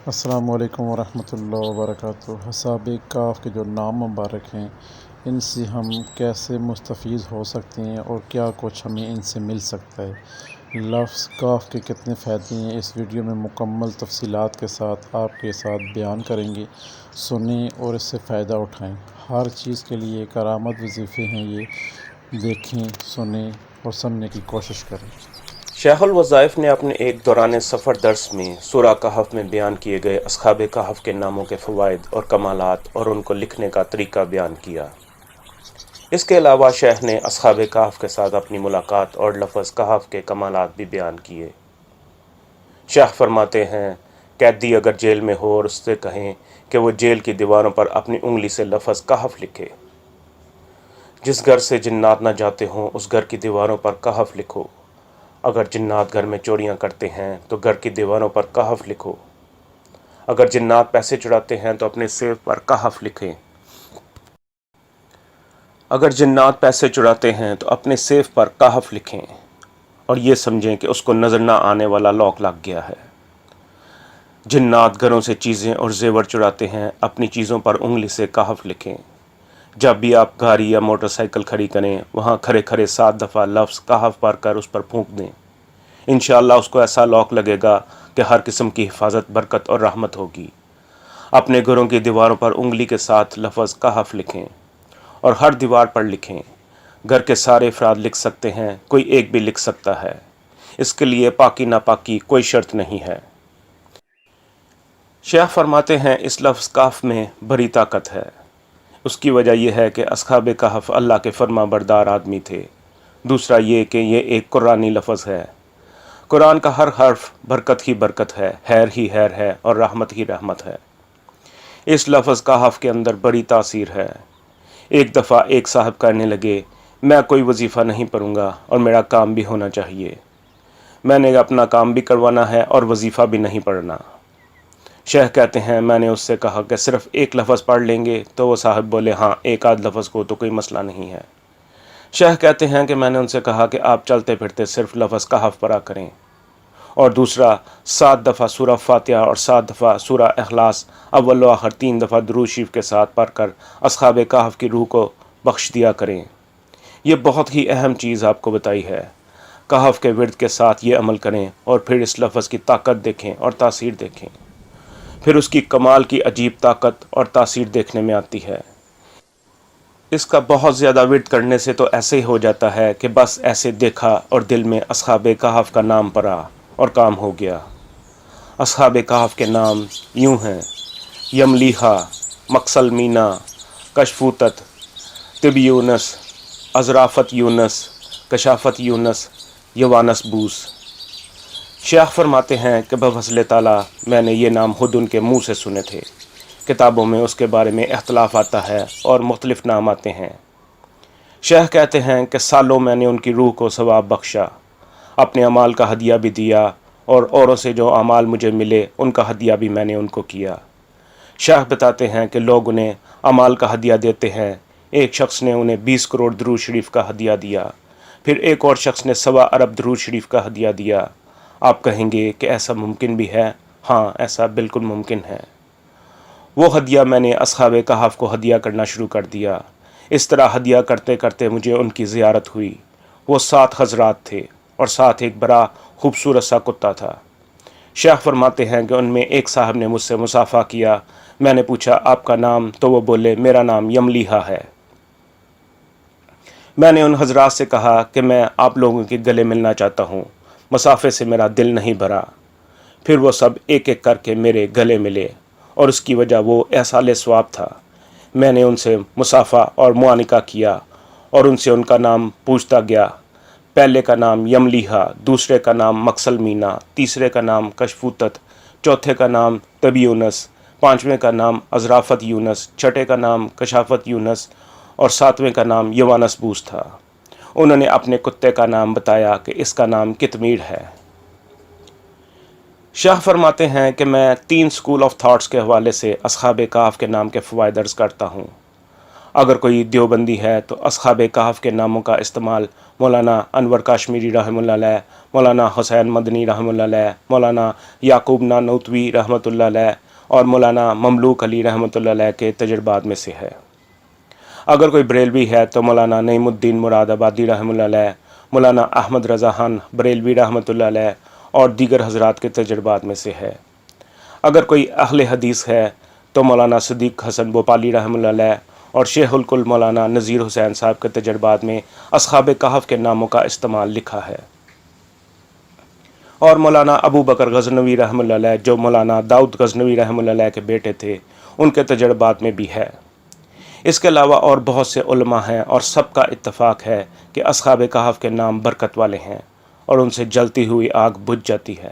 السلام علیکم ورحمۃ اللہ وبرکاتہ۔ اصحاب کہف کے جو نام مبارک ہیں، ان سے ہم کیسے مستفید ہو سکتے ہیں اور کیا کچھ ہمیں ان سے مل سکتا ہے، لفظ کہف کے کتنے فائدے ہیں، اس ویڈیو میں مکمل تفصیلات کے ساتھ آپ کے ساتھ بیان کریں گے۔ سنیں اور اس سے فائدہ اٹھائیں۔ ہر چیز کے لیے کرامت وظیفے ہیں، یہ دیکھیں، سنیں اور سمجھنے کی کوشش کریں۔ شیخ الوظائف نے اپنے ایک دوران سفر درس میں سورہ کہف میں بیان کیے گئے اصحاب کہف کے ناموں کے فوائد اور کمالات اور ان کو لکھنے کا طریقہ بیان کیا۔ اس کے علاوہ شیخ نے اصحاب کہف کے ساتھ اپنی ملاقات اور لفظ کہف کے کمالات بھی بیان کیے۔ شیخ فرماتے ہیں، قیدی اگر جیل میں ہو اور اس سے کہیں کہ وہ جیل کی دیواروں پر اپنی انگلی سے لفظ کہف لکھے، جس گھر سے جنات نہ جاتے ہوں اس گھر کی دیواروں پر کہف لکھو۔ اگر جنات گھر میں چوریاں کرتے ہیں تو گھر کی دیواروں پر کہف لکھو۔ اگر جنات پیسے چڑاتے ہیں تو اپنے سیف پر کہف لکھیں۔ اگر جنات پیسے چڑاتے ہیں تو اپنے سیف پر کہف لکھیں اور یہ سمجھیں کہ اس کو نظر نہ آنے والا لاک لگ گیا ہے۔ جنات گھروں سے چیزیں اور زیور چڑاتے ہیں، اپنی چیزوں پر انگلی سے کہف لکھیں۔ جب بھی آپ گاڑی یا موٹر سائیکل کھڑی کریں، وہاں کھڑے کھڑے 7 دفعہ لفظ کہف پڑھ کر اس پر پھونک دیں۔ انشاءاللہ اس کو ایسا لاک لگے گا کہ ہر قسم کی حفاظت، برکت اور رحمت ہوگی۔ اپنے گھروں کی دیواروں پر انگلی کے ساتھ لفظ کہف لکھیں اور ہر دیوار پر لکھیں۔ گھر کے سارے افراد لکھ سکتے ہیں، کوئی ایک بھی لکھ سکتا ہے۔ اس کے لیے پاکی ناپاکی کوئی شرط نہیں ہے۔ شیخ فرماتے ہیں، اس لفظ کہف میں بڑی طاقت ہے۔ اس کی وجہ یہ ہے کہ اصحاب کہف اللہ کے فرما بردار آدمی تھے۔ دوسرا یہ کہ یہ ایک قرآنی لفظ ہے۔ قرآن کا ہر حرف برکت ہی برکت ہے، خیر ہی خیر ہے اور رحمت ہی رحمت ہے۔ اس لفظ کہف کے اندر بڑی تاثیر ہے۔ ایک دفعہ ایک صاحب کہنے لگے، میں کوئی وظیفہ نہیں پڑھوں گا اور میرا کام بھی ہونا چاہیے۔ میں نے اپنا کام بھی کروانا ہے اور وظیفہ بھی نہیں پڑھنا۔ شیخ کہتے ہیں، میں نے اس سے کہا کہ صرف ایک لفظ پڑھ لیں گے؟ تو وہ صاحب بولے، ہاں، ایک آدھ لفظ کو تو کوئی مسئلہ نہیں ہے۔ شیخ کہتے ہیں کہ میں نے ان سے کہا کہ آپ چلتے پھرتے صرف لفظ کہف پڑھا کریں، اور دوسرا 7 دفعہ سورہ فاتحہ اور 7 دفعہ سورہ اخلاص اول و آخر 3 دفعہ درود شریف کے ساتھ پڑھ کر اصحاب کہف کی روح کو بخش دیا کریں۔ یہ بہت ہی اہم چیز آپ کو بتائی ہے۔ کہف کے ورد کے ساتھ یہ عمل کریں اور پھر اس لفظ کی طاقت دیکھیں اور تاثیر دیکھیں۔ پھر اس کی کمال کی عجیب طاقت اور تاثیر دیکھنے میں آتی ہے۔ اس کا بہت زیادہ ورد کرنے سے تو ایسے ہی ہو جاتا ہے کہ بس ایسے دیکھا اور دل میں اصحاب کہف کا نام پڑا اور کام ہو گیا۔ اصحاب کہف کے نام یوں ہیں: یملیحہ، مقسل مینا، کشفوتت، طب یونس، ازرافت یونس، کشافت یونس، یوانس بوس۔ شیخ فرماتے ہیں کہ بفضل تعالیٰ میں نے یہ نام خود ان کے منہ سے سنے تھے۔ کتابوں میں اس کے بارے میں اختلاف آتا ہے اور مختلف نام آتے ہیں۔ شیخ کہتے ہیں کہ سالوں میں نے ان کی روح کو ثواب بخشا، اپنے اعمال کا ہدیہ بھی دیا، اور اوروں سے جو اعمال مجھے ملے ان کا ہدیہ بھی میں نے ان کو کیا۔ شیخ بتاتے ہیں کہ لوگ انہیں اعمال کا ہدیہ دیتے ہیں۔ ایک شخص نے انہیں 20 کروڑ درود شریف کا ہدیہ دیا، پھر ایک اور شخص نے 1.25 ارب درود شریف کا ہدیہ دیا۔ آپ کہیں گے کہ ایسا ممکن بھی ہے؟ ہاں، ایسا بالکل ممکن ہے۔ وہ ہدیہ میں نے اصحاب کہف کو ہدیہ کرنا شروع کر دیا۔ اس طرح ہدیہ کرتے کرتے مجھے ان کی زیارت ہوئی۔ وہ 7 حضرات تھے اور ساتھ ایک بڑا خوبصورت سا کتا تھا۔ شیخ فرماتے ہیں کہ ان میں ایک صاحب نے مجھ سے مصافحہ کیا۔ میں نے پوچھا، آپ کا نام؟ تو وہ بولے، میرا نام یملیحہ ہے۔ میں نے ان حضرات سے کہا کہ میں آپ لوگوں کے گلے ملنا چاہتا ہوں، مصافحے سے میرا دل نہیں بھرا۔ پھر وہ سب ایک ایک کر کے میرے گلے ملے، اور اس کی وجہ وہ احسال ثواب تھا۔ میں نے ان سے مصافحہ اور معانقہ کیا اور ان سے ان کا نام پوچھتا گیا۔ پہلے کا نام یملیحہ، دوسرے کا نام مقسل مینا، تیسرے کا نام کشفوتت، چوتھے کا نام طب یونس، پانچویں کا نام ازرافت یونس، چھٹے کا نام کشافت یونس اور ساتویں کا نام یوانس بوس تھا۔ انہوں نے اپنے کتے کا نام بتایا کہ اس کا نام کتمیر ہے۔ شاہ فرماتے ہیں کہ میں 3 سکول آف تھاٹس کے حوالے سے اصحاب کہف کے نام کے فوائد عرض کرتا ہوں۔ اگر کوئی دیوبندی ہے تو اصحاب کہف کے ناموں کا استعمال مولانا انور کاشمیری رحمۃ اللہ علیہ، مولانا حسین مدنی رحمۃ اللہ علیہ، مولانا یعقوب نانوتوی رحمۃ اللہ علیہ اور مولانا مملوک علی رحمۃ اللہ علیہ کے تجربات میں سے ہے۔ اگر کوئی بریلوی ہے تو مولانا نعیم الدین مراد آبادی رحمۃ اللہ علیہ، مولانا احمد رضا خان بریلوی رحمۃ اللہ علیہ اور دیگر حضرات کے تجربات میں سے ہے۔ اگر کوئی اہل حدیث ہے تو مولانا صدیق حسن بھوپالی رحمۃ اللہ علیہ اور شیخ الکل مولانا نذیر حسین صاحب کے تجربات میں اصحاب کہف کے ناموں کا استعمال لکھا ہے۔ اور مولانا ابو بکر غزنوی رحمۃ اللہ علیہ جو مولانا داؤد غزنوی رحمۃ اللہ علیہ کے بیٹے تھے، ان کے تجربات میں بھی ہے۔ اس کے علاوہ اور بہت سے علماء ہیں اور سب کا اتفاق ہے کہ اصحاب کہف کے نام برکت والے ہیں اور ان سے جلتی ہوئی آگ بجھ جاتی ہے۔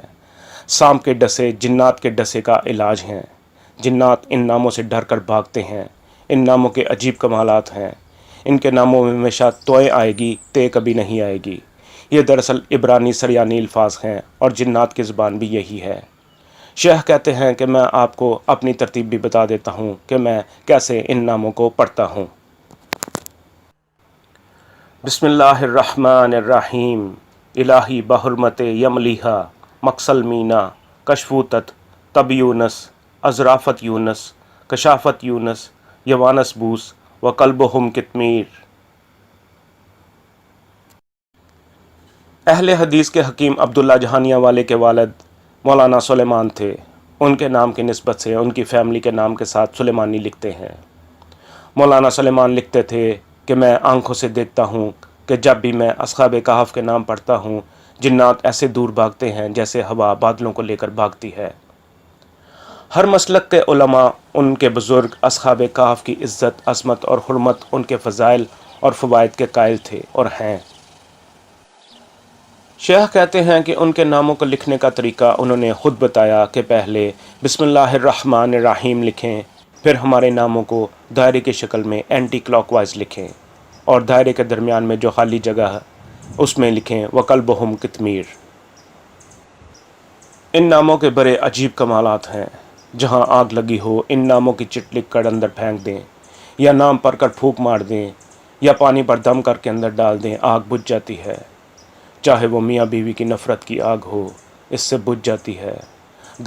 سانپ کے ڈسے جنات کے ڈسے کا علاج ہیں۔ جنات ان ناموں سے ڈر کر بھاگتے ہیں۔ ان ناموں کے عجیب کمالات ہیں۔ ان کے ناموں میں ہمیشہ توئیں آئے گی، تے کبھی نہیں آئے گی۔ یہ دراصل عبرانی سریانی الفاظ ہیں اور جنات کی زبان بھی یہی ہے۔ شیخ کہتے ہیں کہ میں آپ کو اپنی ترتیب بھی بتا دیتا ہوں کہ میں کیسے ان ناموں کو پڑھتا ہوں۔ بسم اللہ الرحمن الرحیم۔ الہی بحرمت یملیہا مقصل مینا کشفوتت تب یونس ازرافت یونس کشافت یونس یوانس بوس و قلبہم کتمیر۔ اہل حدیث کے حکیم عبداللہ جہانیہ والے کے والد مولانا سلیمان تھے۔ ان کے نام کی نسبت سے ان کی فیملی کے نام کے ساتھ سلیمانی لکھتے ہیں۔ مولانا سلیمان لکھتے تھے کہ میں آنکھوں سے دیکھتا ہوں کہ جب بھی میں اصحاب کہف کے نام پڑھتا ہوں، جنات ایسے دور بھاگتے ہیں جیسے ہوا بادلوں کو لے کر بھاگتی ہے۔ ہر مسلک کے علماء ان کے بزرگ اصحاب کہف کی عزت، عظمت اور حرمت، ان کے فضائل اور فوائد کے قائل تھے اور ہیں۔ شیخ کہتے ہیں کہ ان کے ناموں کو لکھنے کا طریقہ انہوں نے خود بتایا کہ پہلے بسم اللہ الرحمن الرحیم لکھیں، پھر ہمارے ناموں کو دائرے کی شکل میں اینٹی کلاک وائز لکھیں اور دائرے کے درمیان میں جو خالی جگہ ہے اس میں لکھیں وقلبہم کتمیر۔ ان ناموں کے بڑے عجیب کمالات ہیں۔ جہاں آگ لگی ہو ان ناموں کی چٹ لکھ کر اندر پھینک دیں یا نام پڑھ کر پھونک مار دیں یا پانی پر دم کر کے اندر ڈال دیں، آگ بجھ جاتی ہے۔ چاہے وہ میاں بیوی کی نفرت کی آگ ہو، اس سے بجھ جاتی ہے۔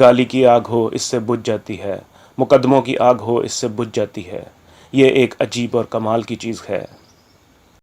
گالی کی آگ ہو، اس سے بجھ جاتی ہے۔ مقدموں کی آگ ہو، اس سے بجھ جاتی ہے۔ یہ ایک عجیب اور کمال کی چیز ہے۔